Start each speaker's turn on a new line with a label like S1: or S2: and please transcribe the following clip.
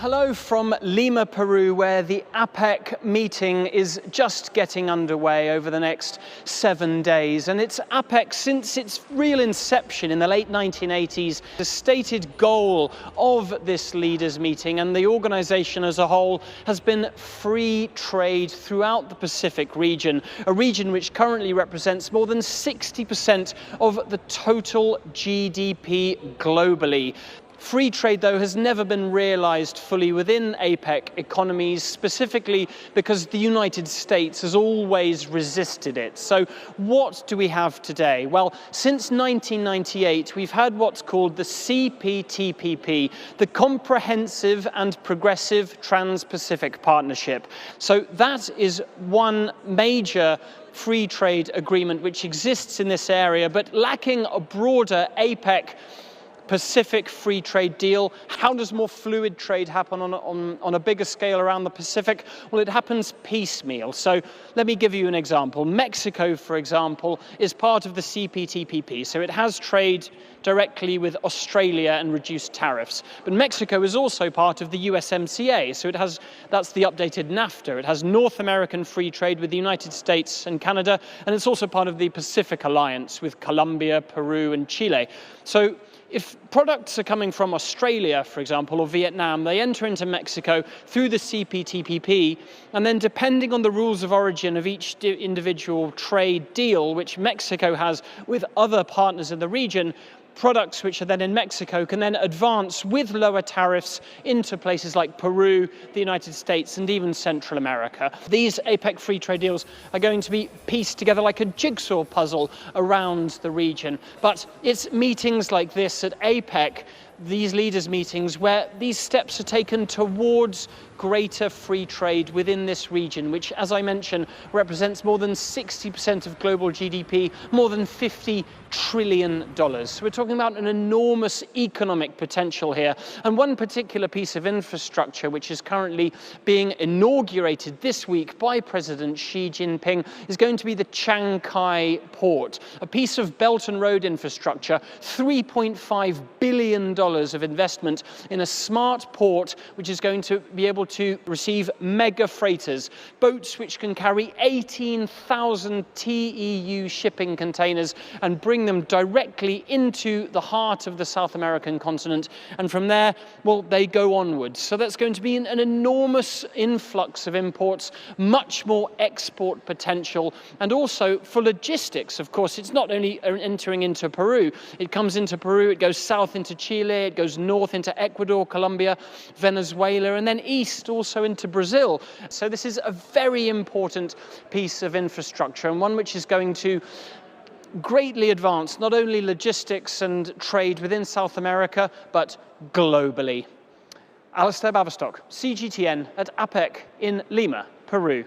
S1: Hello from Lima, Peru, where the APEC meeting is just getting underway over the next 7 days. And it's APEC, since its real inception in the late 1980s, the stated goal of this leaders' meeting and the organization as a whole has been free trade throughout the Pacific region, a region which currently represents more than 60% of the total GDP globally. Free trade, though, has never been realized fully within APEC economies, specifically because the United States has always resisted it. So what do we have today? Well, since 1998, we've had what's called the CPTPP, the Comprehensive and Progressive Trans-Pacific Partnership. So that is one major free trade agreement which exists in this area, but lacking a broader APEC Pacific free trade deal. How does more fluid trade happen on a bigger scale around the Pacific? Well, it happens piecemeal. So let me give you an example. Mexico, for example, is part of the CPTPP. So it has trade directly with Australia and reduced tariffs. But Mexico is also part of the USMCA. So that's the updated NAFTA. It has North American free trade with the United States and Canada. And it's also part of the Pacific Alliance with Colombia, Peru, and Chile. So if products are coming from Australia, for example, or Vietnam, they enter into Mexico through the CPTPP, and then depending on the rules of origin of each individual trade deal, which Mexico has with other partners in the region, products which are then in Mexico can then advance with lower tariffs into places like Peru, the United States, and even Central America. These APEC free trade deals are going to be pieced together like a jigsaw puzzle around the region. But it's meetings like this at APEC, these leaders' meetings, where these steps are taken towards greater free trade within this region, which, as I mentioned, represents more than 60% of global GDP, more than $50 trillion. So we're talking about an enormous economic potential here. And one particular piece of infrastructure, which is currently being inaugurated this week by President Xi Jinping, is going to be the Chiang Kai port, a piece of Belt and Road infrastructure, $3.5 billion of investment in a smart port, which is going to be able to receive mega freighters, boats which can carry 18,000 TEU shipping containers and bring them directly into the heart of the South American continent. And from there, well, they go onwards. So that's going to be an enormous influx of imports, much more export potential, and also for logistics. Of course, it's not only entering into Peru. It comes into Peru, it goes south into Chile, it goes north into Ecuador, Colombia, Venezuela, and then east also into Brazil. So this is a very important piece of infrastructure, and one which is going to greatly advance not only logistics and trade within South America, but globally. Alistair Baverstock, CGTN at APEC in Lima, Peru.